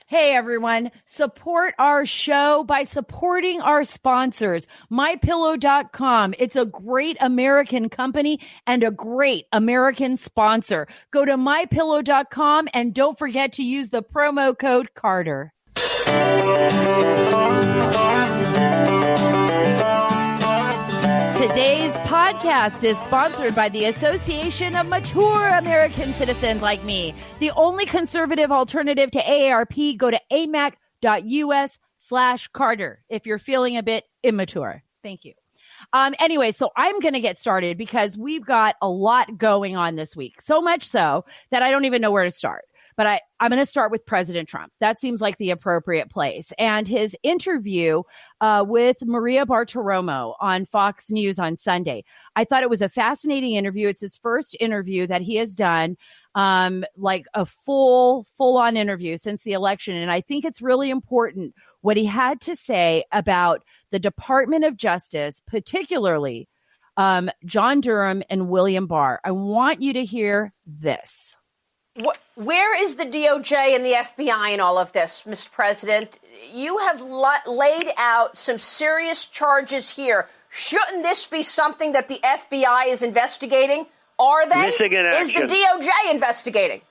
Hey everyone, support our show by supporting our sponsors, MyPillow.com. It's a great American company and a great American sponsor. Go to MyPillow.com and don't forget to use the promo code Carter. Today's podcast is sponsored by the Association of Mature American Citizens like me, the only conservative alternative to AARP. Go to amac.us/Carter if you're feeling a bit immature. Thank you. Anyway, so I'm going to get started because we've got a lot going on this week, so much so that I don't even know where to start. But I'm going to start with President Trump. That seems like the appropriate place. And his interview with Maria Bartiromo on Fox News on Sunday. I thought it was a fascinating interview. It's his first interview that he has done, like a full-on interview since the election. And I think it's really important what he had to say about the Department of Justice, particularly John Durham and William Barr. I want you to hear this. Where is the DOJ and the FBI in all of this, Mr. President? You have laid out some serious charges here. Shouldn't this be something that the FBI is investigating? Are they? Missing in action. Is the DOJ investigating?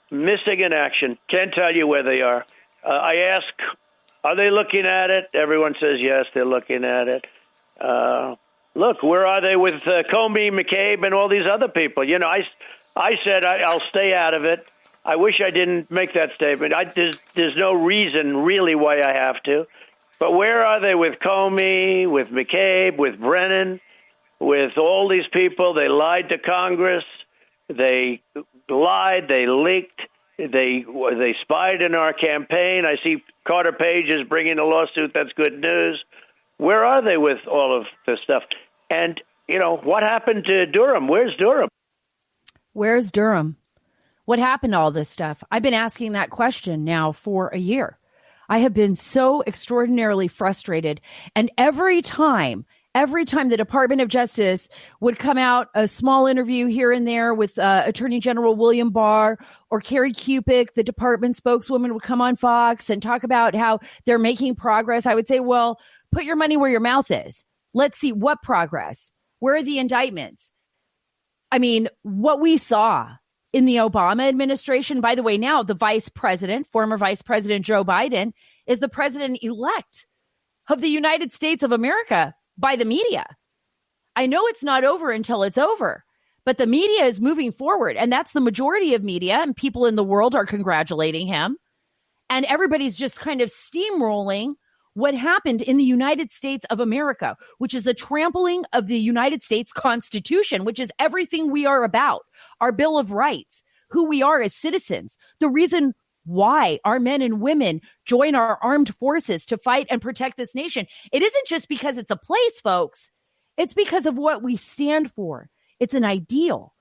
Missing in action. Can't tell you where they are. I ask, are they looking at it? Everyone says yes, they're looking at it. Look, where are they with Comey, McCabe, and all these other people? You know, I said I'll stay out of it. I wish I didn't make that statement. There's no reason really why I have to. But where are they with Comey, with McCabe, with Brennan, with all these people? They lied to Congress. They lied. They leaked. They spied in our campaign. I see Carter Page is bringing a lawsuit. That's good news. Where are they with all of this stuff? And, you know, what happened to Durham? Where's Durham? Where's Durham? What happened to all this stuff? I've been asking that question now for a year. I have been so extraordinarily frustrated. And every time the Department of Justice would come out, a small interview here and there with Attorney General William Barr or Carrie Kupic, the department spokeswoman, would come on Fox and talk about how they're making progress. I would say, well, put your money where your mouth is. Let's see what progress. Where are the indictments? I mean, what we saw in the Obama administration, by the way, now the vice president, former Vice President Joe Biden, is the president-elect of the United States of America by the media. I know it's not over until it's over, but the media is moving forward, and that's the majority of media, and people in the world are congratulating him. And everybody's just kind of steamrolling what happened in the United States of America, which is the trampling of the United States Constitution, which is everything we are about, our Bill of Rights, who we are as citizens, the reason why our men and women join our armed forces to fight and protect this nation. It isn't just because it's a place, folks. It's because of what we stand for. It's an ideal,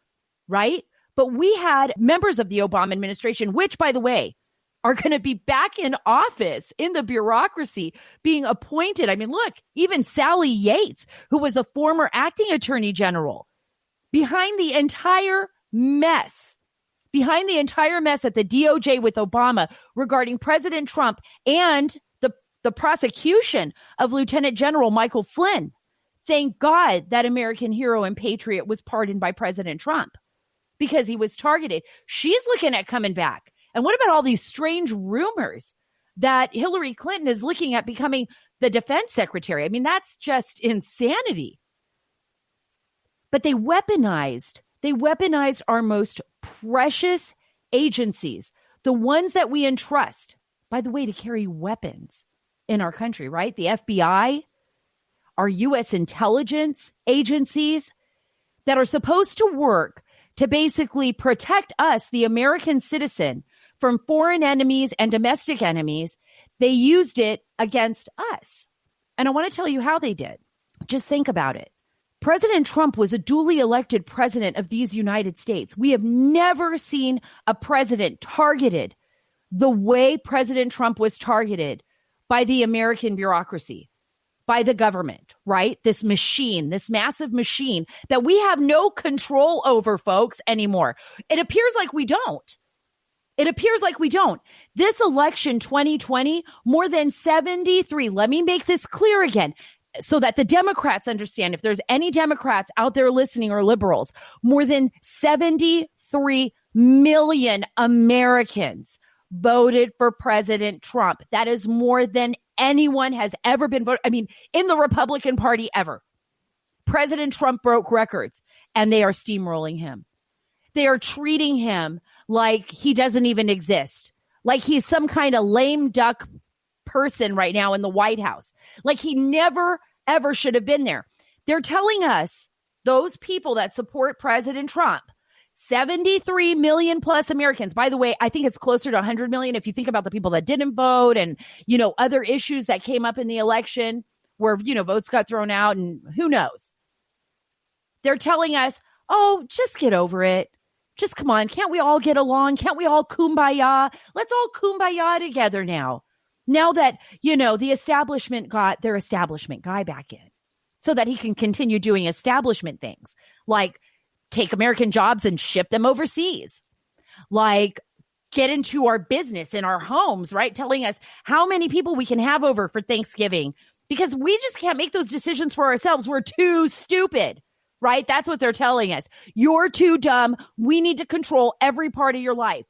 right? But we had members of the Obama administration, which, by the way, are going to be back in office in the bureaucracy being appointed. I mean, look, even Sally Yates, who was the former acting attorney general, behind the entire mess at the DOJ with Obama regarding President Trump and the prosecution of Lieutenant General Michael Flynn. Thank God that American hero and patriot was pardoned by President Trump because he was targeted. She's looking at coming back. And what about all these strange rumors that Hillary Clinton is looking at becoming the defense secretary? I mean, that's just insanity. But they weaponized our most precious agencies, the ones that we entrust, by the way, to carry weapons in our country, right? The FBI, our U.S. intelligence agencies that are supposed to work to basically protect us, the American citizen, from foreign enemies and domestic enemies. They used it against us. And I want to tell you how they did. Just think about it. President Trump was a duly elected president of these United States. We have never seen a president targeted the way President Trump was targeted by the American bureaucracy, by the government, right? This machine, this massive machine that we have no control over, folks, anymore. It appears like we don't. It appears like we don't. This election 2020, more than 73, let me make this clear again so that the Democrats understand, if there's any Democrats out there listening or liberals, more than 73 million Americans voted for President Trump. That is more than anyone has ever been voted. I mean, in the Republican Party ever. President Trump broke records, and they are steamrolling him. They are treating him like he doesn't even exist, like he's some kind of lame duck person right now in the White House, like he never, ever should have been there. They're telling us, those people that support President Trump, 73 million plus Americans. By the way, I think it's closer to 100 million if you think about the people that didn't vote and, other issues that came up in the election where, votes got thrown out and who knows. They're telling us, oh, just get over it. Just come on. Can't we all get along? Can't we all kumbaya? Let's all kumbaya together now. Now that, the establishment got their establishment guy back in so that he can continue doing establishment things like take American jobs and ship them overseas, like get into our business in our homes, right? Telling us how many people we can have over for Thanksgiving because we just can't make those decisions for ourselves. We're too stupid. Right? That's what they're telling us. You're too dumb. We need to control every part of your life.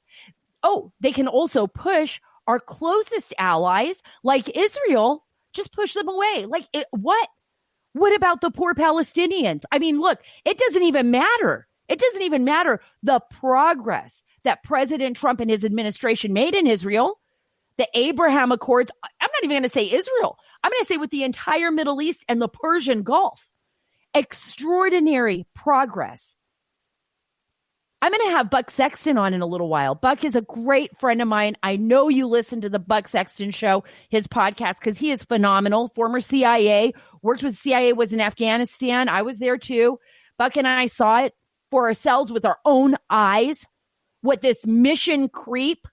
Oh, they can also push our closest allies like Israel, just push them away. What? What about the poor Palestinians? I mean, look, it doesn't even matter. It doesn't even matter the progress that President Trump and his administration made in Israel, the Abraham Accords. I'm not even going to say Israel. I'm going to say with the entire Middle East and the Persian Gulf. Extraordinary progress. I'm going to have Buck Sexton on in a little while. Buck is a great friend of mine. I know you listen to the Buck Sexton show, his podcast, because he is phenomenal. Former CIA, worked with CIA, was in Afghanistan. I was there too. Buck and I saw it for ourselves with our own eyes, what this mission creep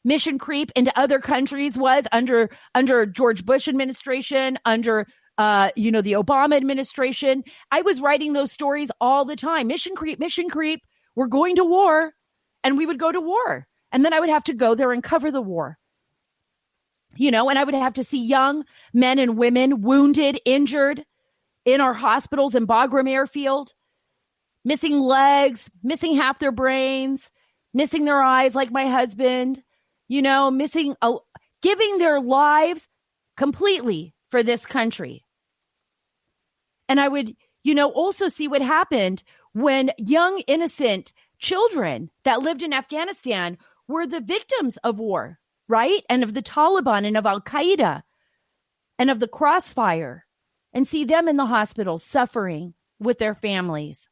into other countries was under George Bush administration, under the Obama administration. I was writing those stories all the time. Mission creep. We're going to war. And we would go to war. And then I would have to go there and cover the war. And I would have to see young men and women wounded, injured in our hospitals in Bagram Airfield, missing legs, missing half their brains, missing their eyes like my husband, giving their lives completely for this country. And I would, also see what happened when young, innocent children that lived in Afghanistan were the victims of war, right? And of the Taliban and of Al-Qaeda and of the crossfire, and see them in the hospital suffering with their families.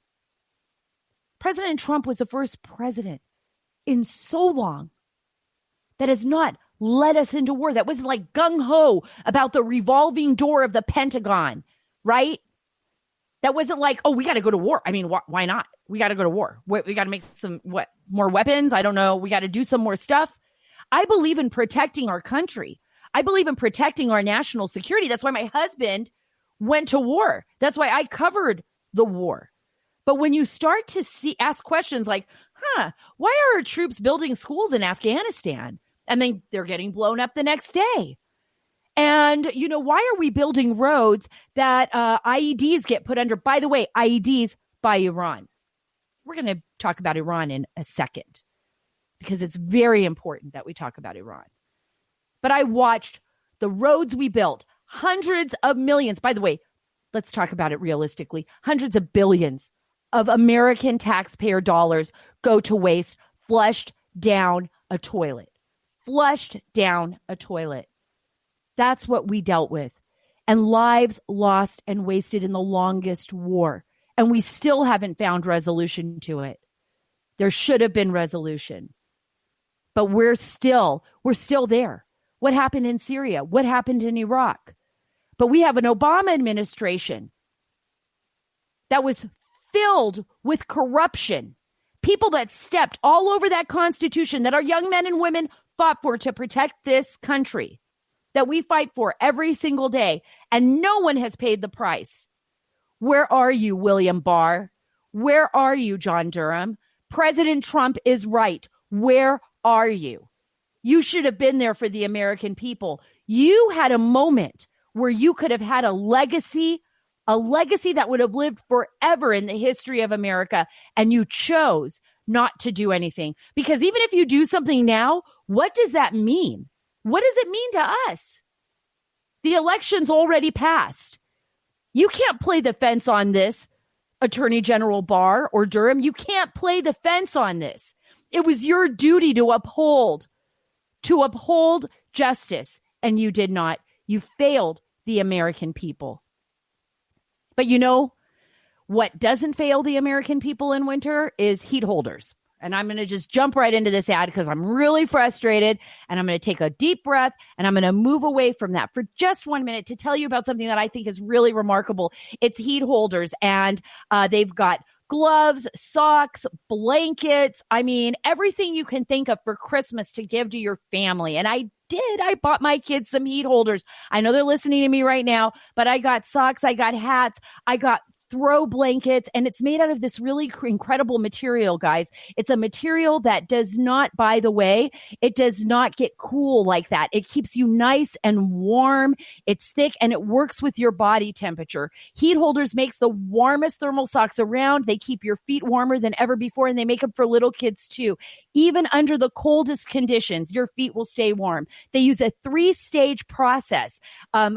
President Trump was the first president in so long that has not led us into war. That wasn't like gung-ho about the revolving door of the Pentagon, right? That wasn't like, oh, we got to go to war. I mean, why not? We got to go to war. We got to make some, more weapons? I don't know. We got to do some more stuff. I believe in protecting our country. I believe in protecting our national security. That's why my husband went to war. That's why I covered the war. But when you start to ask questions like, why are our troops building schools in Afghanistan? And then they're getting blown up the next day. And, why are we building roads that IEDs get put under? By the way, IEDs by Iran. We're going to talk about Iran in a second because it's very important that we talk about Iran. But I watched the roads we built, hundreds of millions. By the way, let's talk about it realistically. Hundreds of billions of American taxpayer dollars go to waste, flushed down a toilet. That's what we dealt with. And lives lost and wasted in the longest war. And we still haven't found resolution to it. There should have been resolution. But we're still there. What happened in Syria? What happened in Iraq? But we have an Obama administration that was filled with corruption. People that stepped all over that Constitution that our young men and women fought for to protect this country, that we fight for every single day, and no one has paid the price. Where are you, William Barr? Where are you, John Durham? President Trump is right. Where are you? You should have been there for the American people. You had a moment where you could have had a legacy that would have lived forever in the history of America, and you chose not to do anything. Because even if you do something now, what does that mean? What does it mean to us? The election's already passed. You can't play the fence on this, Attorney General Barr or Durham. You can't play the fence on this. It was your duty to uphold justice, and you did not. You failed the American people. But you know what doesn't fail the American people in winter is heat holders. And I'm going to just jump right into this ad because I'm really frustrated, and I'm going to take a deep breath, and I'm going to move away from that for just 1 minute to tell you about something that I think is really remarkable. It's heat holders, and they've got gloves, socks, blankets. I mean, everything you can think of for Christmas to give to your family. And I bought my kids some heat holders. I know they're listening to me right now, but I got socks, I got hats, I got throw blankets, and it's made out of this really incredible material, guys. It's a material that does not, by the way, it does not get cool like that. It keeps you nice and warm. It's thick, and it works with your body temperature. Heat holders makes the warmest thermal socks around. They keep your feet warmer than ever before, and they make them for little kids too. Even under the coldest conditions, your feet will stay warm. They use a 3-stage process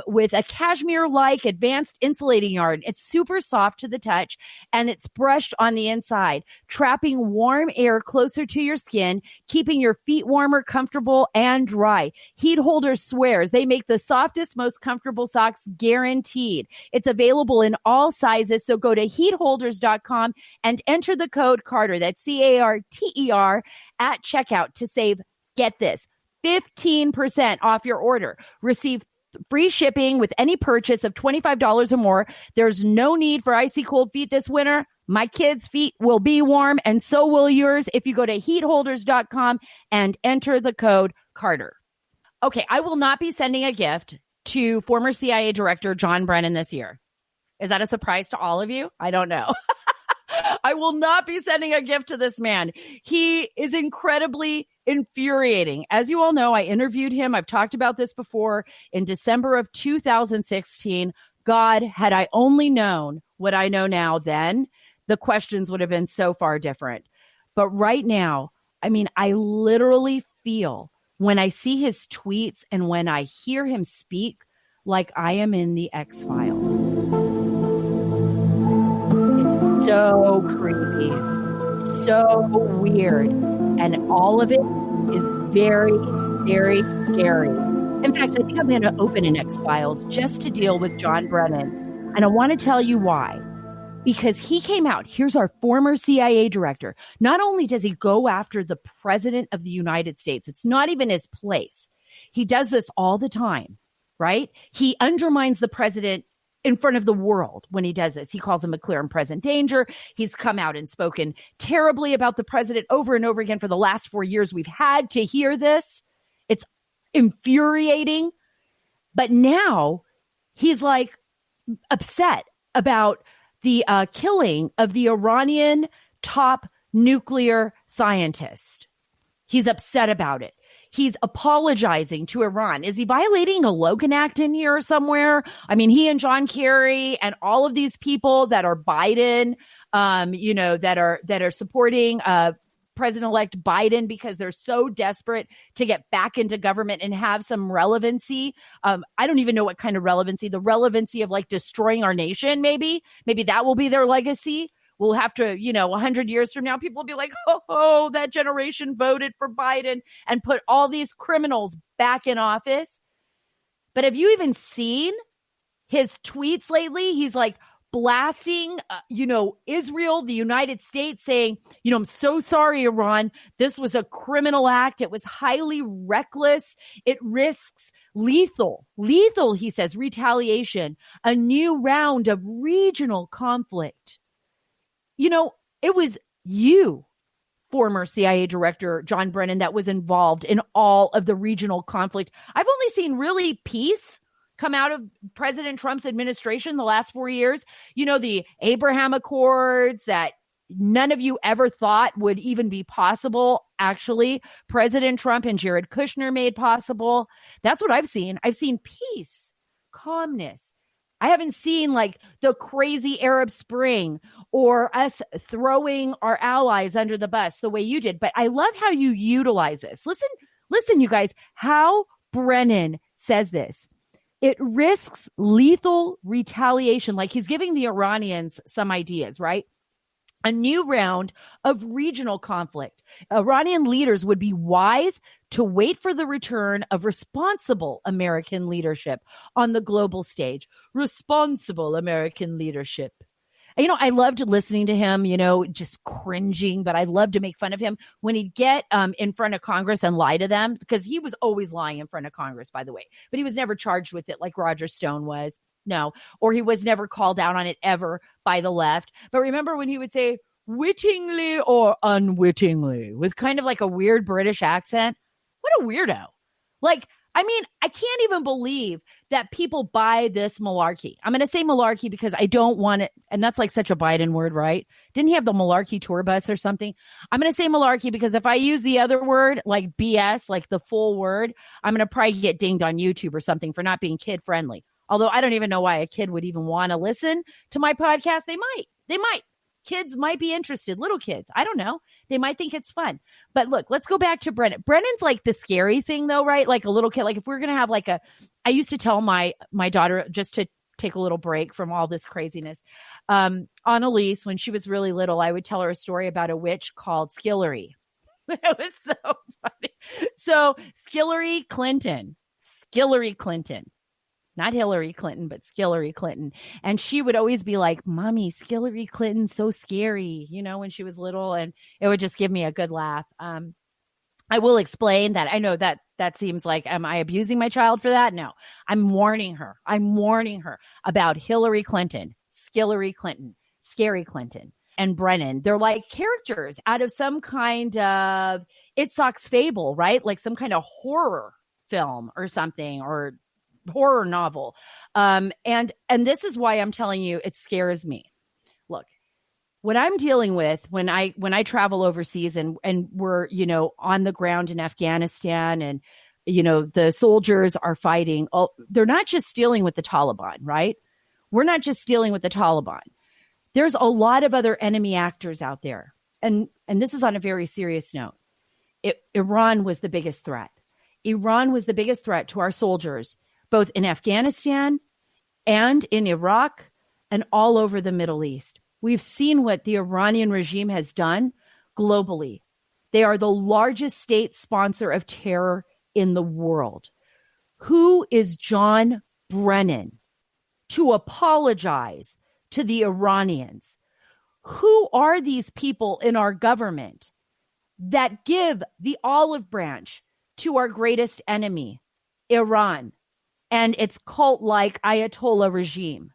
with a cashmere-like advanced insulating yarn. It's super soft to the touch, and it's brushed on the inside, trapping warm air closer to your skin, keeping your feet warmer, comfortable, and dry. Heat Holder swears they make the softest, most comfortable socks guaranteed. It's available in all sizes, so go to heatholders.com and enter the code Carter, that's CARTER, at checkout to save, get this, 15% off your order. Receive free shipping with any purchase of $25 or more. There's no need for icy cold feet this winter. My kids' feet will be warm, and so will yours if you go to heatholders.com and enter the code Carter. Okay, I will not be sending a gift to former CIA Director John Brennan this year. Is that a surprise to all of you? I don't know. I will not be sending a gift to this man. He is incredibly infuriating. As you all know, I interviewed him. I've talked about this before in December of 2016. God, had I only known what I know now then, the questions would have been so far different. But right now, I mean, I literally feel when I see his tweets and when I hear him speak like I am in the X-Files. It's so creepy, so weird, and all of it is very, very scary. In fact, I think I'm going to open an X-Files just to deal with John Brennan, and I want to tell you why. Because he came out, here's our former CIA director. Not only does he go after the president of the United States, it's not even his place. He does this all the time, right? He undermines the president in front of the world when he does this. He calls him a clear and present danger. He's come out and spoken terribly about the president over and over again for the last 4 years. We've had to hear this. It's infuriating. But now he's like upset about the killing of the Iranian top nuclear scientist. He's upset about it. He's apologizing to Iran. Is he violating a Logan Act in here somewhere? I mean, he and John Kerry and all of these people that are Biden, that are supporting President-elect Biden because they're so desperate to get back into government and have some relevancy. I don't even know what kind of relevancy, the relevancy of like destroying our nation, maybe that will be their legacy. We'll have to, 100 years from now, people will be like, oh, that generation voted for Biden and put all these criminals back in office. But have you even seen his tweets lately? He's like blasting, Israel, the United States, saying, I'm so sorry, Iran. This was a criminal act. It was highly reckless. It risks lethal, he says, retaliation, a new round of regional conflict. It was you, former CIA Director John Brennan, that was involved in all of the regional conflict. I've only seen really peace come out of President Trump's administration the last 4 years. The Abraham Accords that none of you ever thought would even be possible, actually, President Trump and Jared Kushner made possible. That's what I've seen. I've seen peace, calmness. I haven't seen like the crazy Arab Spring or us throwing our allies under the bus the way you did. But I love how you utilize this. Listen, you guys, how Brennan says this. It risks lethal retaliation. Like he's giving the Iranians some ideas, right? A new round of regional conflict. Iranian leaders would be wise to wait for the return of responsible American leadership on the global stage. Responsible American leadership. You know, I loved listening to him, you know, just cringing, but I loved to make fun of him when he'd get in front of Congress and lie to them, because he was always lying in front of Congress, by the way. But he was never charged with it like Roger Stone was. No, or he was never called out on it ever by the left. But remember when he would say wittingly or unwittingly with kind of like a weird British accent? What a weirdo. Like, I mean, I can't even believe that people buy this malarkey. I'm going to say malarkey because I don't want it. And that's like such a Biden word, right? Didn't he have the malarkey tour bus or something? I'm going to say malarkey because if I use the other word, like BS, like the full word, I'm going to probably get dinged on YouTube or something for not being kid friendly. Although I don't even know why a kid would even want to listen to my podcast. They might. Kids might be interested. Little kids. I don't know. They might think it's fun. But look, let's go back to Brennan. Brennan's like the scary thing though, right? Like a little kid. Like if we're going to have like I used to tell my daughter, just to take a little break from all this craziness. Annalise, when she was really little, I would tell her a story about a witch called Skillery. It was so funny. So Skillery Clinton. Not Hillary Clinton, but Skillery Clinton. And she would always be like, Mommy, Skillery Clinton's so scary, you know, when she was little. And it would just give me a good laugh. I will explain that. I know that seems like, am I abusing my child for that? No, I'm warning her about Hillary Clinton, Skillery Clinton, Scary Clinton, and Brennan. They're like characters out of some kind of Itzhak's fable, right? Like some kind of horror film or something, or horror novel. And this is why I'm telling you, it scares me. Look, what I'm dealing with when I travel overseas and we're, you know, on the ground in Afghanistan and, you know, the soldiers are fighting. Oh, they're not just dealing with the Taliban, right? We're not just dealing with the Taliban. There's a lot of other enemy actors out there. And this is on a very serious note. Iran was the biggest threat. Iran was the biggest threat to our soldiers, both in Afghanistan and in Iraq and all over the Middle East. We've seen what the Iranian regime has done globally. They are the largest state sponsor of terror in the world. Who is John Brennan to apologize to the Iranians? Who are these people in our government that give the olive branch to our greatest enemy, Iran, and its cult-like Ayatollah regime?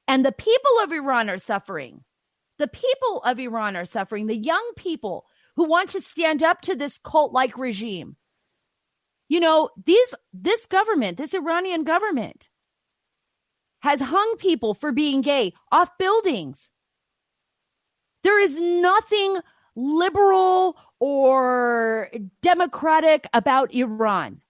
And the people of Iran are suffering. The people of Iran are suffering. The young people who want to stand up to this cult-like regime. You know, this government, this Iranian government, has hung people for being gay off buildings. There is nothing liberal or democratic about Iran.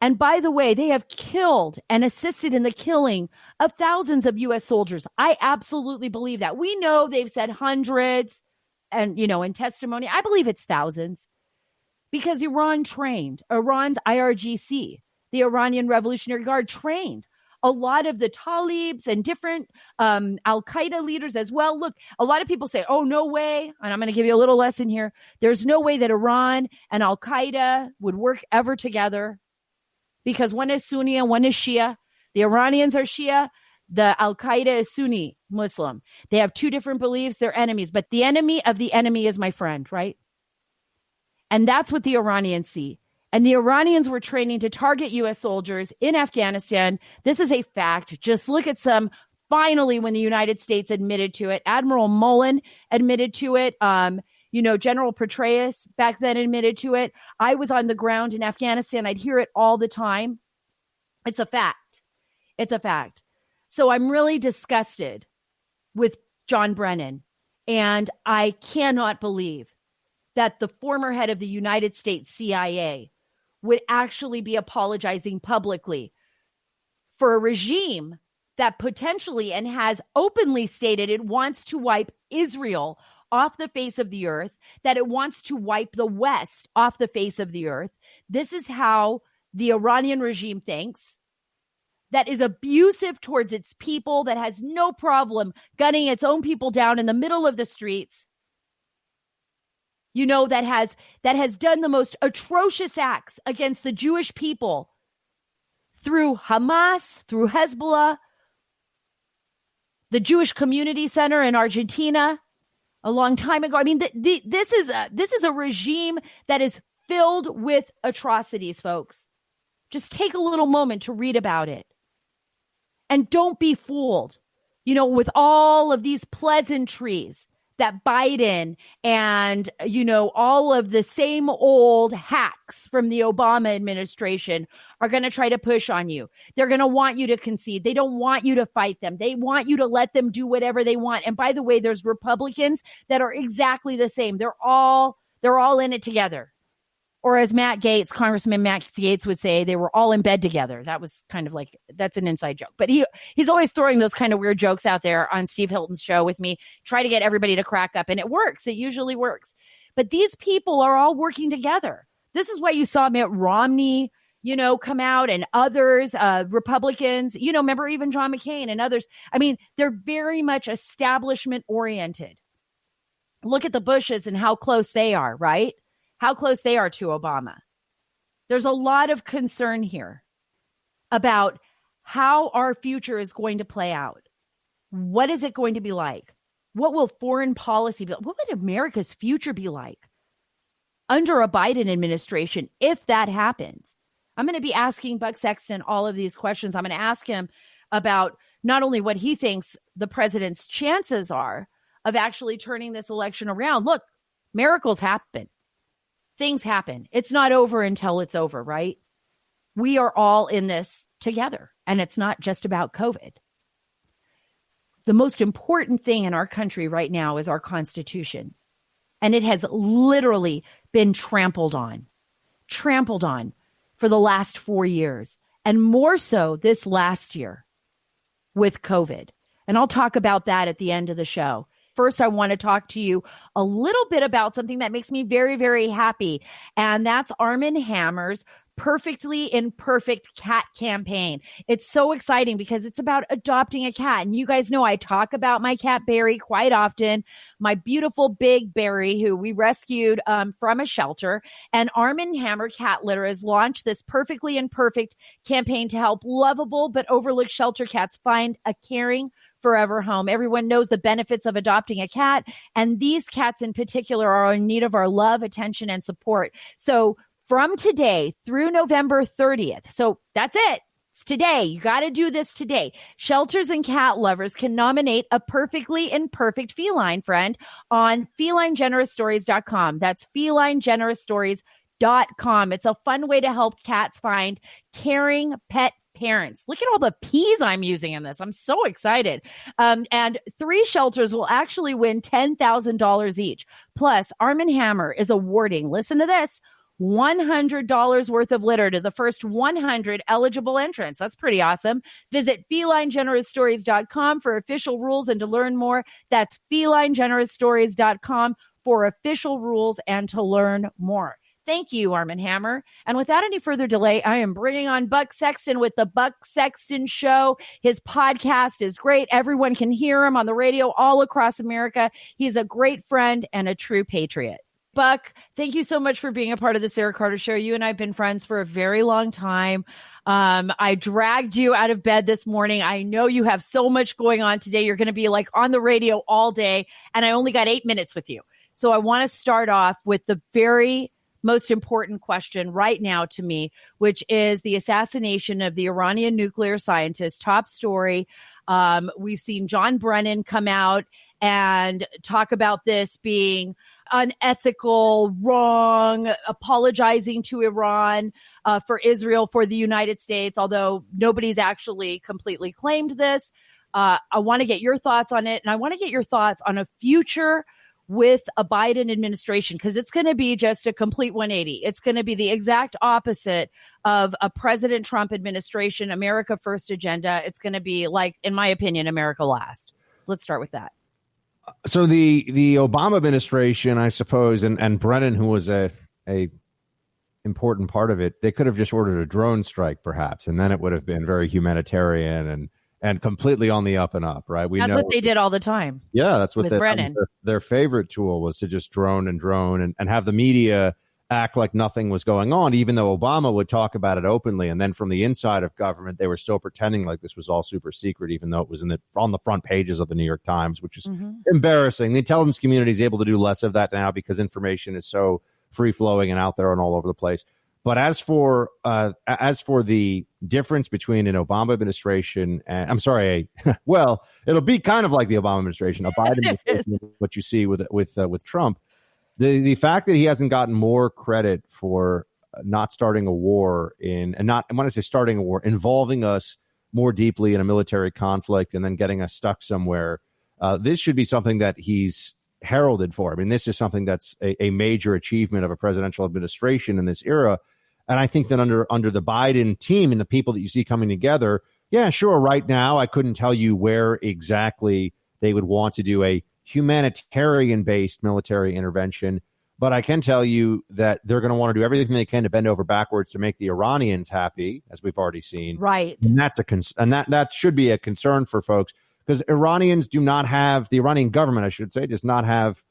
And by the way, they have killed and assisted in the killing of thousands of U.S. soldiers. I absolutely believe that. We know they've said hundreds and, you know, in testimony, I believe it's thousands because Iran trained. Iran's IRGC, the Iranian Revolutionary Guard, trained a lot of the Talibs and different Al-Qaeda leaders as well. Look, a lot of people say, oh, no way. And I'm going to give you a little lesson here. There's no way that Iran and Al-Qaeda would work ever together, because one is Sunni and one is Shia. The Iranians are Shia. The Al-Qaeda is Sunni Muslim. They have two different beliefs. They're enemies. But the enemy of the enemy is my friend, right? And that's what the Iranians see. And the Iranians were training to target U.S. soldiers in Afghanistan. This is a fact. Just look at some. Finally, when the United States admitted to it, Admiral Mullen admitted to it. You know, General Petraeus back then admitted to it. I was on the ground in Afghanistan. I'd hear it all the time. It's a fact. It's a fact. So I'm really disgusted with John Brennan And I cannot believe that the former head of the United States CIA would actually be apologizing publicly for a regime that potentially and has openly stated it wants to wipe Israel off the face of the earth, that it wants to wipe the West off the face of the earth. This is how the Iranian regime thinks, that is abusive towards its people, that has no problem gunning its own people down in the middle of the streets. You know, that has done the most atrocious acts against the Jewish people through Hamas, through Hezbollah, the Jewish Community Center in Argentina a long time ago. I mean, this is a regime that is filled with atrocities, folks. Just take a little moment to read about it. And don't be fooled, you know, with all of these pleasantries that Biden and, you know, all of the same old hacks from the Obama administration are going to try to push on you. They're going to want you to concede. They don't want you to fight them. They want you to let them do whatever they want. And by the way, there's Republicans that are exactly the same. They're all in it together. Or as Congressman Matt Gaetz would say, they were all in bed together. That was kind of like, that's an inside joke. But he's always throwing those kind of weird jokes out there on Steve Hilton's show with me, try to get everybody to crack up. And it works. It usually works. But these people are all working together. This is why you saw Mitt Romney, you know, come out, and others, Republicans, you know, remember even John McCain and others. I mean, they're very much establishment oriented. Look at the Bushes and how close they are, right? How close they are to Obama. There's a lot of concern here about how our future is going to play out. What is it going to be like? What will foreign policy be like? What would America's future be like under a Biden administration if that happens? I'm going to be asking Buck Sexton all of these questions. I'm going to ask him about not only what he thinks the president's chances are of actually turning this election around. Look, miracles happen. Things happen. It's not over until it's over, right? We are all in this together, and it's not just about COVID. The most important thing in our country right now is our Constitution, and it has literally been trampled on for the last 4 years, and more so this last year with COVID. And I'll talk about that at the end of the show. First, I want to talk to you a little bit about something that makes me very, very happy, and that's Arm & Hammer's Perfectly Imperfect Cat campaign. It's so exciting because it's about adopting a cat. And you guys know I talk about my cat, Barry, quite often, my beautiful big Barry, who we rescued from a shelter. And Arm & Hammer Cat Litter has launched this Perfectly Imperfect campaign to help lovable but overlooked shelter cats find a caring forever home. Everyone knows the benefits of adopting a cat, and these cats in particular are in need of our love, attention, and support. So from today through November 30th, so that's it. It's today. You got to do this today. Shelters and cat lovers can nominate a perfectly imperfect feline friend on FelineGenerousStories.com. That's FelineGenerousStories.com. It's a fun way to help cats find caring pet parents. Look at all the P's I'm using in this. I'm so excited. And 3 shelters will actually win $10,000 each. Plus, Arm & Hammer is awarding, listen to this, $100 worth of litter to the first 100 eligible entrants. That's pretty awesome. Visit FelineGenerousStories.com for official rules and to learn more. That's FelineGenerousStories.com for official rules and to learn more. Thank you, Arm & Hammer. And without any further delay, I am bringing on Buck Sexton with the Buck Sexton Show. His podcast is great. Everyone can hear him on the radio all across America. He's a great friend and a true patriot. Buck, thank you so much for being a part of the Sara Carter Show. You and I have been friends for a very long time. I dragged you out of bed this morning. I know you have so much going on today. You're going to be like on the radio all day, and I only got 8 minutes with you. So I want to start off with the very most important question right now to me, which is the assassination of the Iranian nuclear scientist. Top story. We've seen John Brennan come out and talk about this being unethical, wrong, apologizing to Iran, for Israel, for the United States, although nobody's actually completely claimed this. I want to get your thoughts on it, and I want to get your thoughts on a future with a Biden administration, because it's going to be just a complete 180. It's going to be the exact opposite of a President Trump administration, America First agenda. It's going to be like, in my opinion, America Last. Let's start with that. So the Obama administration, I suppose, and Brennan, who was a important part of it, they could have just ordered a drone strike, perhaps, and then it would have been very humanitarian and completely on the up and up, right? That's what they did all the time. Yeah, that's what Brennan. Their favorite tool was to just drone and have the media act like nothing was going on, even though Obama would talk about it openly. And then from the inside of government, they were still pretending like this was all super secret, even though it was on the front pages of the New York Times, which is embarrassing. The intelligence community is able to do less of that now because information is so free flowing and out there and all over the place. But as for the difference between an Obama administration and well, it'll be kind of like the Obama administration, a Biden administration, what you see with Trump. The fact that he hasn't gotten more credit for not starting a war and when I say starting a war, involving us more deeply in a military conflict and then getting us stuck somewhere. This should be something that he's heralded for. I mean, this is something that's a major achievement of a presidential administration in this era. And I think that under the Biden team and the people that you see coming together, yeah, sure, right now, I couldn't tell you where exactly they would want to do a humanitarian-based military intervention, but I can tell you that they're going to want to do everything they can to bend over backwards to make the Iranians happy, as we've already seen. Right. And that should be a concern for folks, because the Iranian government, I should say, does not have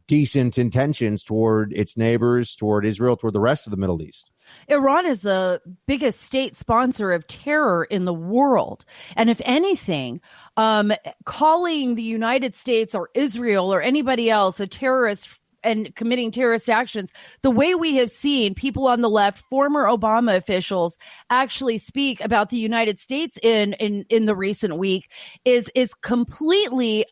decent intentions toward its neighbors, toward Israel, toward the rest of the Middle East. Iran is the biggest state sponsor of terror in the world. And if anything, calling the United States or Israel or anybody else a terrorist and committing terrorist actions, the way we have seen people on the left, former Obama officials, actually speak about the United States in the recent week is completely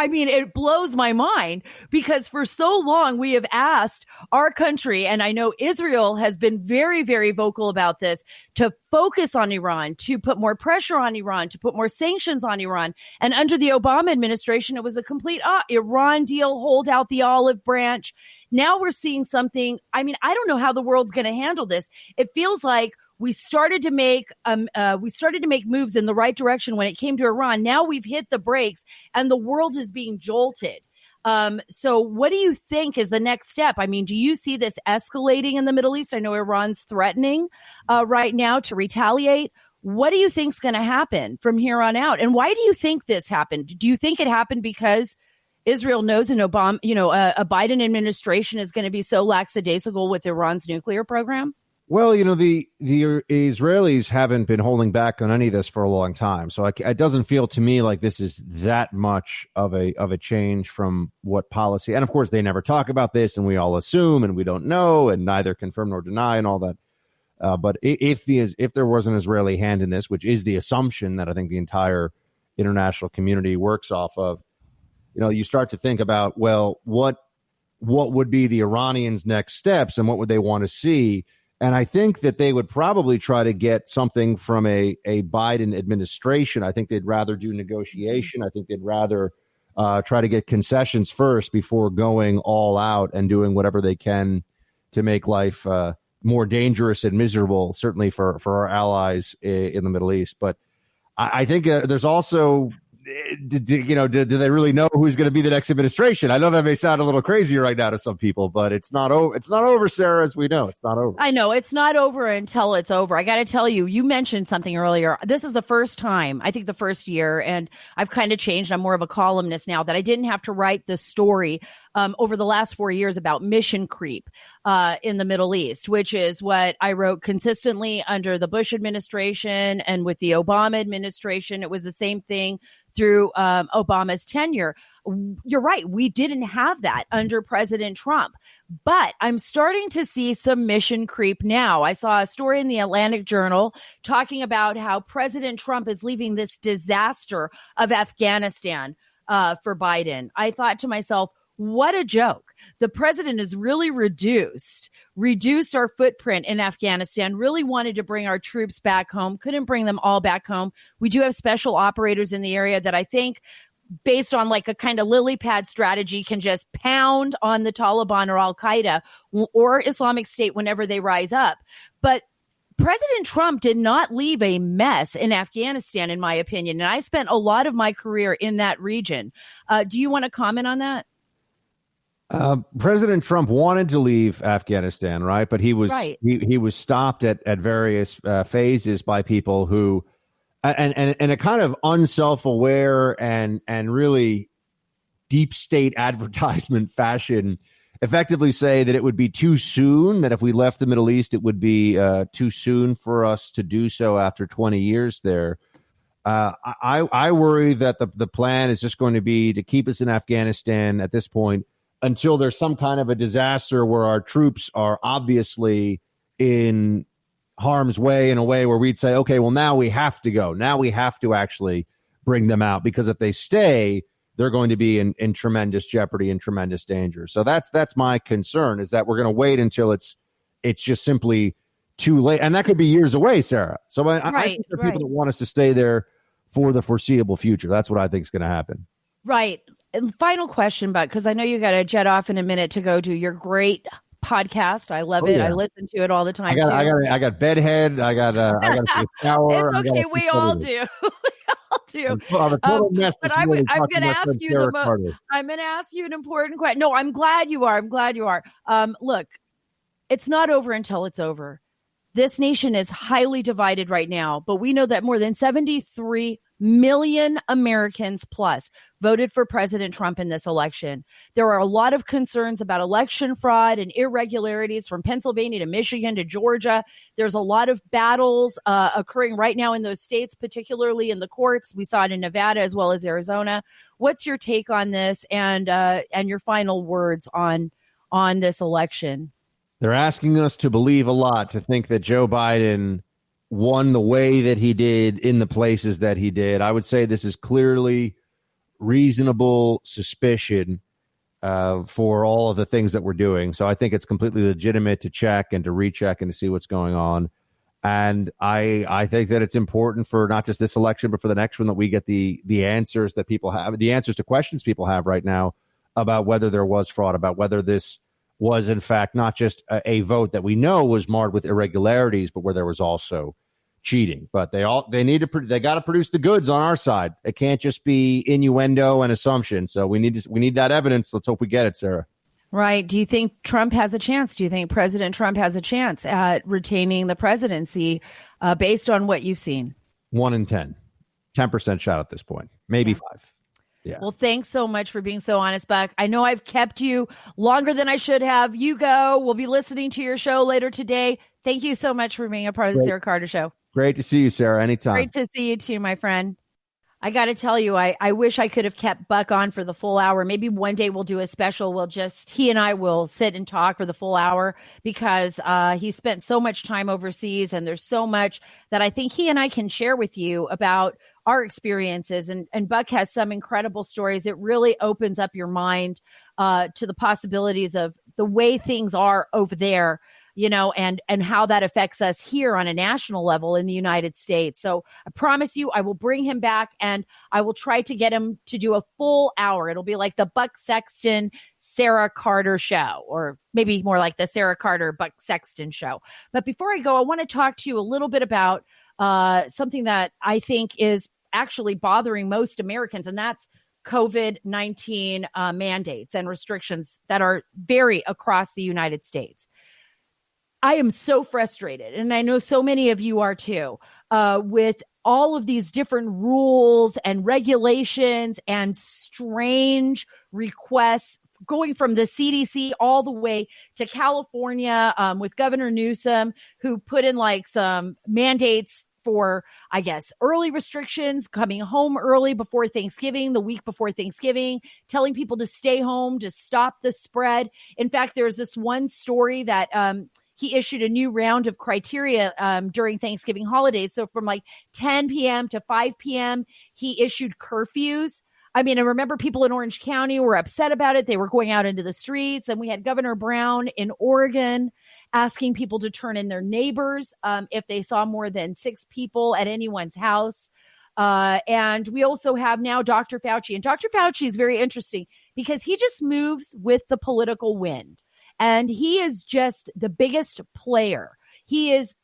it blows my mind, because for so long we have asked our country, and I know Israel has been very, very vocal about this, to focus on Iran, to put more pressure on Iran, to put more sanctions on Iran. And under the Obama administration, it was a complete Iran deal, hold out the olive branch. Now we're seeing something. I don't know how the world's going to handle this. It feels like we started to make moves in the right direction when it came to Iran. Now we've hit the brakes and the world is being jolted. So what do you think is the next step? Do you see this escalating in the Middle East? I know Iran's threatening right now to retaliate. What do you think is going to happen from here on out? And why do you think this happened? Do you think it happened because Israel knows a Biden administration is going to be so lackadaisical with Iran's nuclear program? Well, the Israelis haven't been holding back on any of this for a long time. So it doesn't feel to me like this is that much of a change from what policy. And of course, they never talk about this, and we all assume, and we don't know, and neither confirm nor deny and all that. But if there was an Israeli hand in this, which is the assumption that I think the entire international community works off of, you start to think about, well, what would be the Iranians' next steps and what would they want to see? And I think that they would probably try to get something from a Biden administration. I think they'd rather do negotiation. I think they'd rather try to get concessions first before going all out and doing whatever they can to make life more dangerous and miserable, certainly for our allies in the Middle East. But I think there's also, do they really know who's going to be the next administration? I know that may sound a little crazy right now to some people, but it's not over. It's not over, Sarah, as we know. It's not over. I know it's not over until it's over. I got to tell you, you mentioned something earlier. This is the first time, I think the first year, and I've kind of changed. I'm more of a columnist now, that I didn't have to write the story over the last 4 years about mission creep in the Middle East, which is what I wrote consistently under the Bush administration and with the Obama administration. It was the same thing through Obama's tenure. You're right. We didn't have that under President Trump, but I'm starting to see some mission creep now. I saw a story in the Atlantic Journal talking about how President Trump is leaving this disaster of Afghanistan for Biden. I thought to myself, what a joke. The president is really reduced reduced our footprint in Afghanistan, really wanted to bring our troops back home, couldn't bring them all back home. We do have special operators in the area that I think, based on like a kind of lily pad strategy, can just pound on the Taliban or Al-Qaeda or Islamic State whenever they rise up. But President Trump did not leave a mess in Afghanistan, in my opinion. And I spent a lot of my career in that region. Do you want to comment on that? President Trump wanted to leave Afghanistan, right? But he was he was stopped at various phases by people who, and a kind of unself-aware and really deep state advertisement fashion, effectively say that it would be too soon, that if we left the Middle East, it would be too soon for us to do so after 20 years there. I worry that the plan is just going to be to keep us in Afghanistan at this point until there's some kind of a disaster where our troops are obviously in harm's way, in a way where we'd say, okay, well, now we have to go. Now we have to actually bring them out, because if they stay, they're going to be in tremendous jeopardy and tremendous danger. So that's my concern, is that we're going to wait until it's just simply too late. And that could be years away, Sarah. So I think there are people that want us to stay there for the foreseeable future. That's what I think is going to happen. Right. And final question, Buck, because I know you got to jet off in a minute to go do your great podcast. I love it. Yeah. I listen to it all the time. I got bedhead. I got a shower. It's okay. We all do. But I'm going to ask you I'm going to ask you an important question. No, I'm glad you are. Look, it's not over until it's over. This nation is highly divided right now, but we know that more than 73 million Americans plus voted for President Trump in this election. There are a lot of concerns about election fraud and irregularities from Pennsylvania to Michigan to Georgia. There's a lot of battles occurring right now in those states, particularly in the courts. We saw it in Nevada as well as Arizona. What's your take on this and your final words on this election? They're asking us to believe a lot, to think that Joe Biden won the way that he did in the places that he did. I would say this is clearly reasonable suspicion for all of the things that we're doing. So I think it's completely legitimate to check and to recheck and to see what's going on. And I think that it's important for not just this election, but for the next one, that we get the answers that people have, the answers to questions people have right now about whether there was fraud, about whether this was in fact not just a vote that we know was marred with irregularities, but where there was also cheating. But they got to produce the goods on our side. It can't just be innuendo and assumption. So we need that evidence. Let's hope we get it, Sarah. Right. Do you think Trump has a chance? Do you think President Trump has a chance at retaining the presidency based on what you've seen? 1 in 10% shot at this point, maybe 5. Yeah. Well, thanks so much for being so honest, Buck. I know I've kept you longer than I should have. You go. We'll be listening to your show later today. Thank you so much for being a part of the Sara Carter Show. Great to see you, Sarah. Anytime. Great to see you too, my friend. I got to tell you, I wish I could have kept Buck on for the full hour. Maybe one day we'll do a special. He and I will sit and talk for the full hour, because he spent so much time overseas, and there's so much that I think he and I can share with you about our experiences. And Buck has some incredible stories. It really opens up your mind to the possibilities of the way things are over there, and how that affects us here on a national level in the United States. So I promise you, I will bring him back, and I will try to get him to do a full hour. It'll be like the Buck Sexton, Sara Carter show, or maybe more like the Sara Carter, Buck Sexton show. But before I go, I want to talk to you a little bit about something that I think is actually bothering most Americans, and that's COVID-19 mandates and restrictions that are vary across the United States. I am so frustrated, and I know so many of you are too, with all of these different rules and regulations and strange requests going from the CDC all the way to California with Governor Newsom, who put in like some mandates for, I guess, early restrictions, coming home early before Thanksgiving, the week before Thanksgiving, telling people to stay home to stop the spread. In fact, there's this one story that he issued a new round of criteria during Thanksgiving holidays. So from like 10 p.m. to 5 p.m., he issued curfews. I mean, I remember people in Orange County were upset about it. They were going out into the streets, and we had Governor Brown in Oregon asking people to turn in their neighbors if they saw more than 6 people at anyone's house. And we also have now Dr. Fauci. And Dr. Fauci is very interesting because he just moves with the political wind. And he is just the biggest player. He is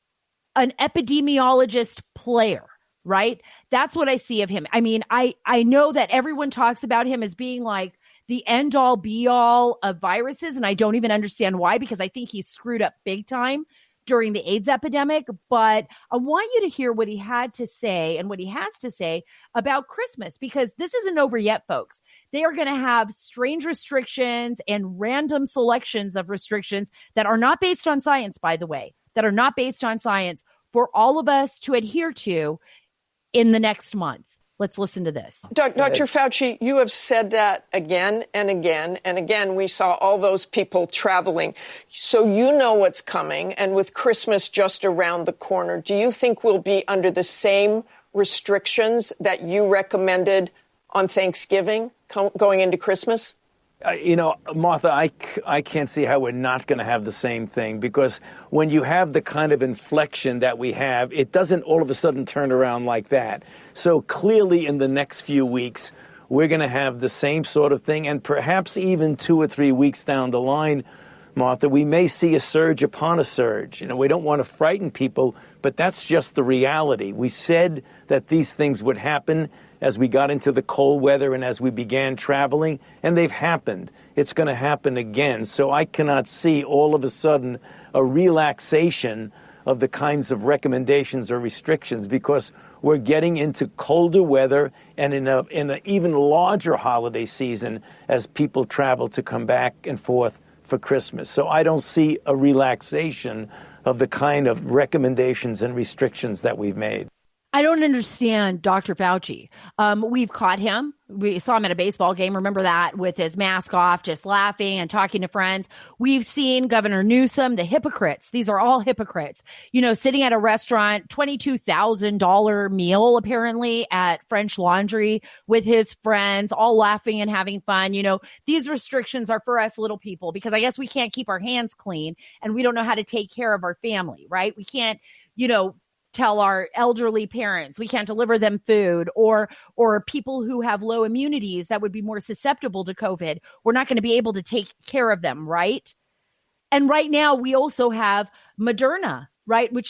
an epidemiologist player, right? That's what I see of him. I mean, I know that everyone talks about him as being like the end all be all of viruses. And I don't even understand why, because I think he's screwed up big time during the AIDS epidemic. But I want you to hear what he had to say and what he has to say about Christmas, because this isn't over yet, folks. They are going to have strange restrictions and random selections of restrictions that are not based on science, by the way, that are not based on science for all of us to adhere to in the next month. Let's listen to this. Dr. Fauci, you have said that again and again and again. We saw all those people traveling. So you know what's coming. And with Christmas just around the corner, do you think we'll be under the same restrictions that you recommended on Thanksgiving going into Christmas? Martha, I can't see how we're not going to have the same thing, because when you have the kind of inflection that we have, it doesn't all of a sudden turn around like that. So clearly in the next few weeks, we're going to have the same sort of thing. And perhaps even 2 or 3 weeks down the line, Martha, we may see a surge upon a surge. We don't want to frighten people, but that's just the reality. We said that these things would happen as we got into the cold weather and as we began traveling, and they've happened. It's going to happen again. So I cannot see all of a sudden a relaxation of the kinds of recommendations or restrictions, because we're getting into colder weather and in an even larger holiday season as people travel to come back and forth for Christmas. So I don't see a relaxation of the kind of recommendations and restrictions that we've made. I don't understand Dr. Fauci. We've caught him. We saw him at a baseball game. Remember that, with his mask off, just laughing and talking to friends. We've seen Governor Newsom, the hypocrites. These are all hypocrites. Sitting at a restaurant, $22,000 meal, apparently, at French Laundry with his friends, all laughing and having fun. These restrictions are for us little people, because I guess we can't keep our hands clean and we don't know how to take care of our family, right? We can't, tell our elderly parents we can't deliver them food, or people who have low immunities that would be more susceptible to COVID. We're not going to be able to take care of them, right? And right now we also have Moderna, right, which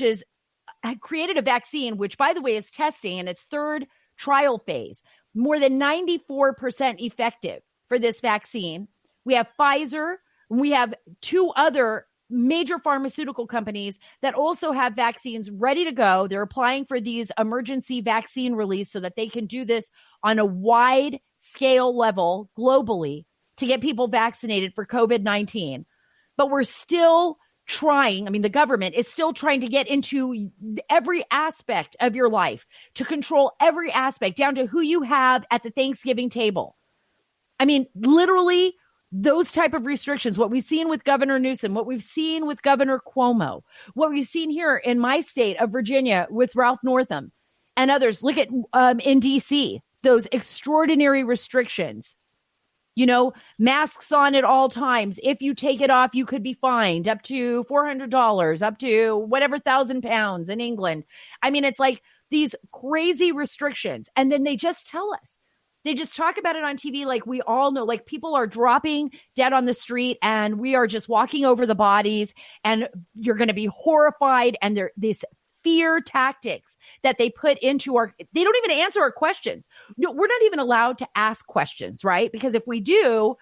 had created a vaccine, which, by the way, is testing in its 3rd trial phase, more than 94% effective for this vaccine. We have Pfizer, and we have 2 other major pharmaceutical companies that also have vaccines ready to go. They're applying for these emergency vaccine release so that they can do this on a wide scale level globally to get people vaccinated for COVID-19. But we're still trying, the government is still trying to get into every aspect of your life, to control every aspect down to who you have at the Thanksgiving table. Literally, those type of restrictions, what we've seen with Governor Newsom, what we've seen with Governor Cuomo, what we've seen here in my state of Virginia with Ralph Northam and others. Look at in D.C., those extraordinary restrictions. Masks on at all times. If you take it off, you could be fined up to $400, up to whatever 1,000 pounds in England. It's like these crazy restrictions. And then they just tell us. They just talk about it on TV like we all know, like people are dropping dead on the street and we are just walking over the bodies, and you're going to be horrified. And they're these fear tactics that they put into they don't even answer our questions. No, we're not even allowed to ask questions, right? Because if we do,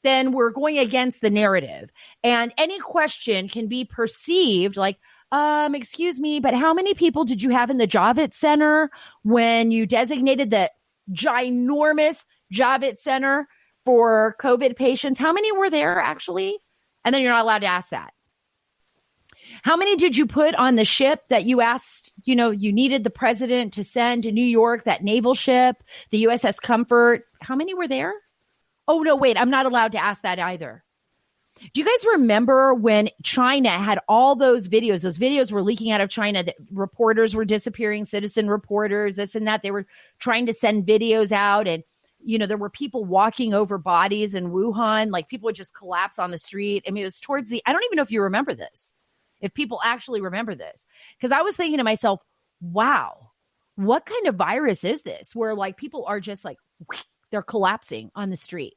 then we're going against the narrative. And any question can be perceived like, excuse me, but how many people did you have in the Javits Center when you designated the ginormous Javits Center for COVID patients? How many were there actually? And then you're not allowed to ask that. How many did you put on the ship that you asked, you needed the president to send to New York, that naval ship, the USS Comfort? How many were there? Oh, no, wait, I'm not allowed to ask that either. Do you guys remember when China had all those videos? Those videos were leaking out of China that reporters were disappearing, citizen reporters, this and that. They were trying to send videos out, and, there were people walking over bodies in Wuhan. Like people would just collapse on the street. It was towards I don't even know if you remember this. if people actually remember this. Because I was thinking to myself, wow, what kind of virus is this? Where like people are just like, they're collapsing on the street.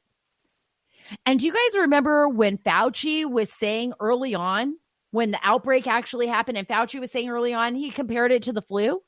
And do you guys remember when Fauci was saying early on, when the outbreak actually happened, and Fauci was saying early on, he compared it to the flu?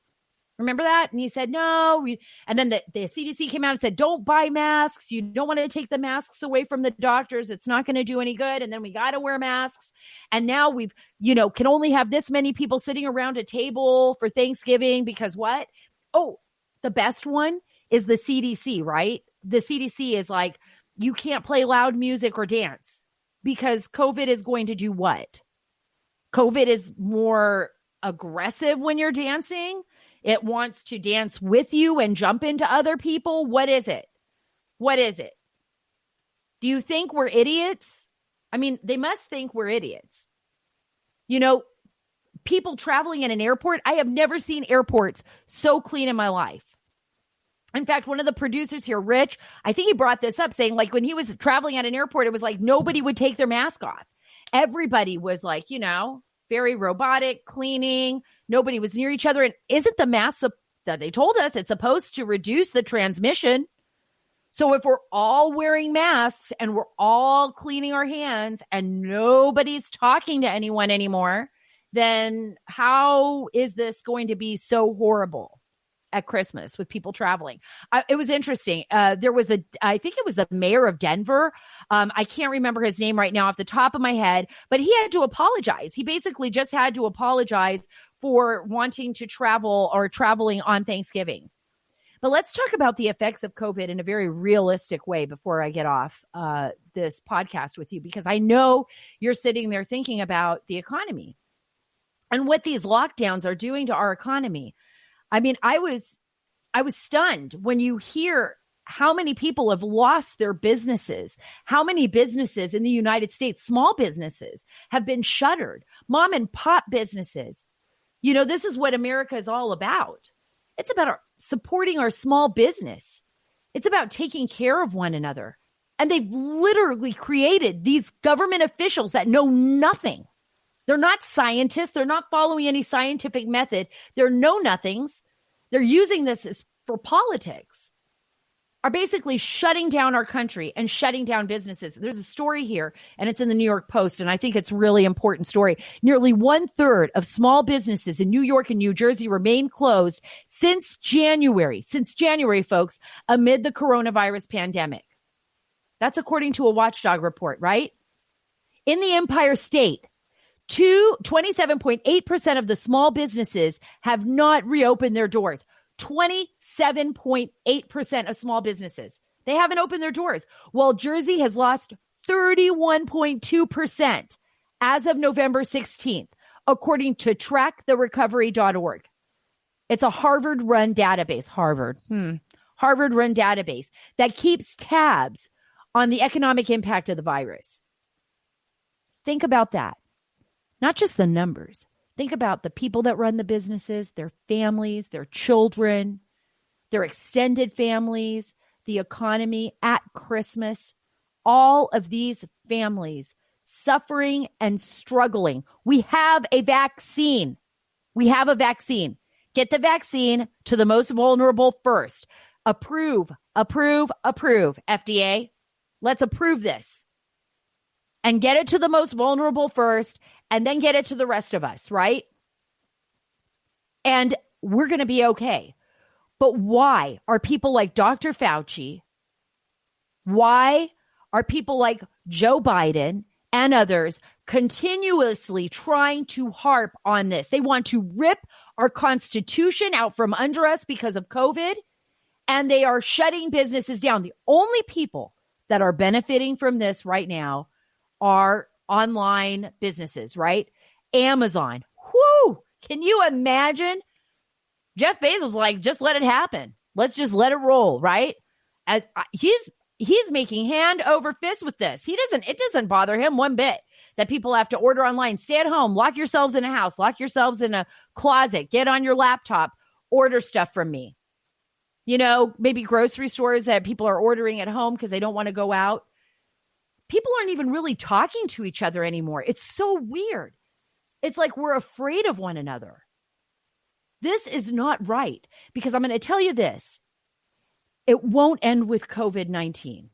Remember that? And he said, no. And then the CDC came out and said, don't buy masks. You don't want to take the masks away from the doctors. It's not going to do any good. And then we got to wear masks. And now we've, can only have this many people sitting around a table for Thanksgiving because what? Oh, the best one is the CDC, right? The CDC is like, you can't play loud music or dance because COVID is going to do what? COVID is more aggressive when you're dancing. It wants to dance with you and jump into other people. What is it? What is it? Do you think we're idiots? I mean, they must think we're idiots. People traveling in an airport, I have never seen airports so clean in my life. In fact, one of the producers here, Rich, I think he brought this up saying like when he was traveling at an airport, it was like nobody would take their mask off. Everybody was like, very robotic, cleaning. Nobody was near each other. And isn't the mask that they told us it's supposed to reduce the transmission? So if we're all wearing masks and we're all cleaning our hands and nobody's talking to anyone anymore, then how is this going to be so horrible at Christmas with people traveling? It was interesting. There was I think it was the mayor of Denver. I can't remember his name right now off the top of my head, but he had to apologize. He basically just had to apologize for wanting to travel or traveling on Thanksgiving. But let's talk about the effects of COVID in a very realistic way before I get off this podcast with you, because I know you're sitting there thinking about the economy and what these lockdowns are doing to our economy. I mean, I was stunned when you hear how many people have lost their businesses, how many businesses in the United States, small businesses, have been shuttered, mom and pop businesses. This is what America is all about. It's about supporting our small business. It's about taking care of one another. And they've literally created these government officials that know nothing. They're not scientists. They're not following any scientific method. They're know-nothings. They're using this for politics, are basically shutting down our country and shutting down businesses. There's a story here, and it's in the New York Post, and I think it's a really important story. Nearly 1/3 of small businesses in New York and New Jersey remain closed since January, folks, amid the coronavirus pandemic. That's according to a Watchdog report, right? In the Empire State, 27.8% of the small businesses have not reopened their doors. 27.8% of small businesses. They haven't opened their doors. While Jersey has lost 31.2% as of November 16th, according to tracktherecovery.org. It's a Harvard-run database. Harvard-run database that keeps tabs on the economic impact of the virus. Think about that. Not just the numbers. Think about the people that run the businesses, their families, their children, their extended families, the economy at Christmas. All of these families suffering and struggling. We have a vaccine. Get the vaccine to the most vulnerable first. Approve, FDA. Let's approve this. And get it to the most vulnerable first, and then get it to the rest of us, right? And we're going to be okay. But why are people like Dr. Fauci, why are people like Joe Biden and others continuously trying to harp on this? They want to rip our Constitution out from under us because of COVID, and they are shutting businesses down. The only people that are benefiting from this right now are online businesses, right? Amazon. Whoo! Can you imagine? Jeff Bezos like, just let it happen. Let's just let it roll, right? As he's making hand over fist with this. It doesn't bother him one bit that people have to order online. Stay at home, lock yourselves in a house, lock yourselves in a closet, get on your laptop, order stuff from me. Maybe grocery stores that people are ordering at home because they don't want to go out. People aren't even really talking to each other anymore. It's so weird. It's like we're afraid of one another. This is not right, because I'm going to tell you this. It won't end with COVID-19.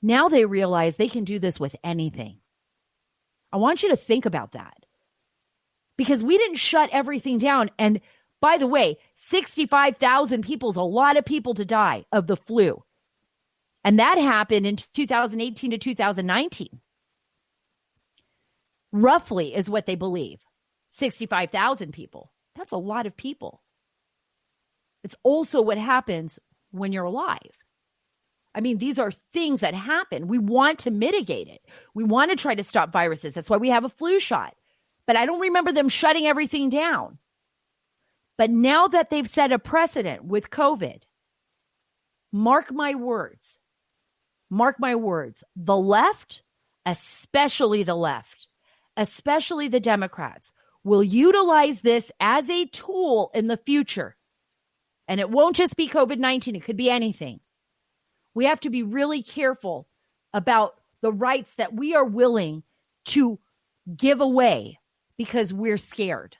Now they realize they can do this with anything. I want you to think about that, because we didn't shut everything down. And by the way, 65,000 people is a lot of people to die of the flu. And that happened in 2018 to 2019. Roughly is what they believe. 65,000 people. That's a lot of people. It's also what happens when you're alive. I mean, these are things that happen. We want to mitigate it. We want to try to stop viruses. That's why we have a flu shot. But I don't remember them shutting everything down. But now that they've set a precedent with COVID, mark my words, the left, especially the Democrats, will utilize this as a tool in the future. And it won't just be COVID-19. It could be anything. We have to be really careful about the rights that we are willing to give away because we're scared.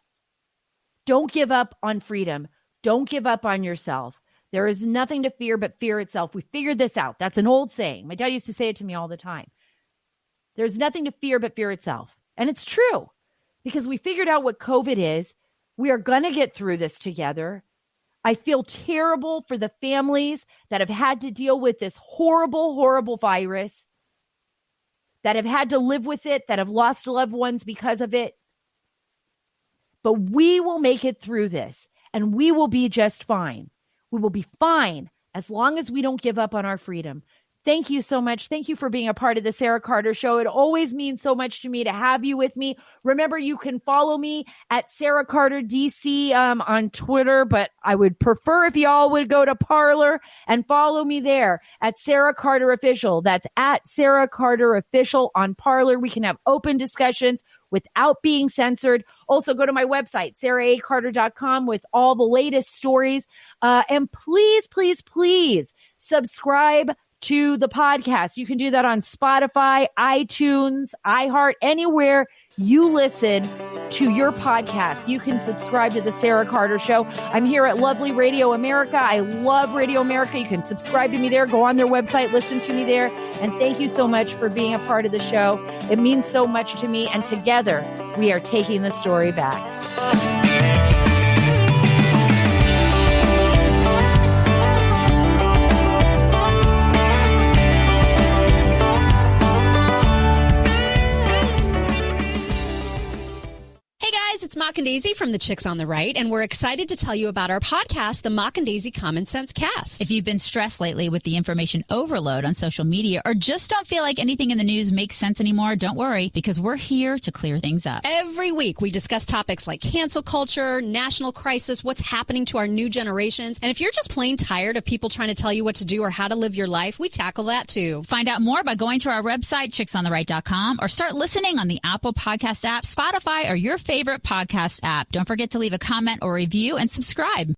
Don't give up on freedom. Don't give up on yourself. There is nothing to fear but fear itself. We figured this out. That's an old saying. My dad used to say it to me all the time. There's nothing to fear but fear itself. And it's true, because we figured out what COVID is. We are going to get through this together. I feel terrible for the families that have had to deal with this horrible, horrible virus, that have had to live with it, that have lost loved ones because of it. But we will make it through this, and we will be just fine. We will be fine as long as we don't give up on our freedom. Thank you so much. Thank you for being a part of the Sara Carter Show. It always means so much to me to have you with me. Remember, you can follow me at Sara Carter DC on Twitter, but I would prefer if y'all would go to Parler and follow me there at Sara Carter Official. That's at Sara Carter Official on Parler. We can have open discussions without being censored. Also, go to my website, SaraACarter.com, with all the latest stories. And please, please, please subscribe to the podcast. You can do that on Spotify, iTunes, iHeart, anywhere you listen to your podcast. You can subscribe to the Sara Carter Show. I'm here at lovely Radio America. I love Radio America. You can subscribe to me there. Go on their website, listen to me there. And thank you so much for being a part of the show. It means so much to me. And together, we are taking the story back. It's Mock and Daisy from the Chicks on the Right, and we're excited to tell you about our podcast, the Mock and Daisy Common Sense Cast. If you've been stressed lately with the information overload on social media, or just don't feel like anything in the news makes sense anymore, don't worry, because we're here to clear things up. Every week, we discuss topics like cancel culture, national crisis, what's happening to our new generations, and if you're just plain tired of people trying to tell you what to do or how to live your life, we tackle that too. Find out more by going to our website, chicksontheright.com, or start listening on the Apple Podcast app, Spotify, or your favorite podcast app. Don't forget to leave a comment or review and subscribe.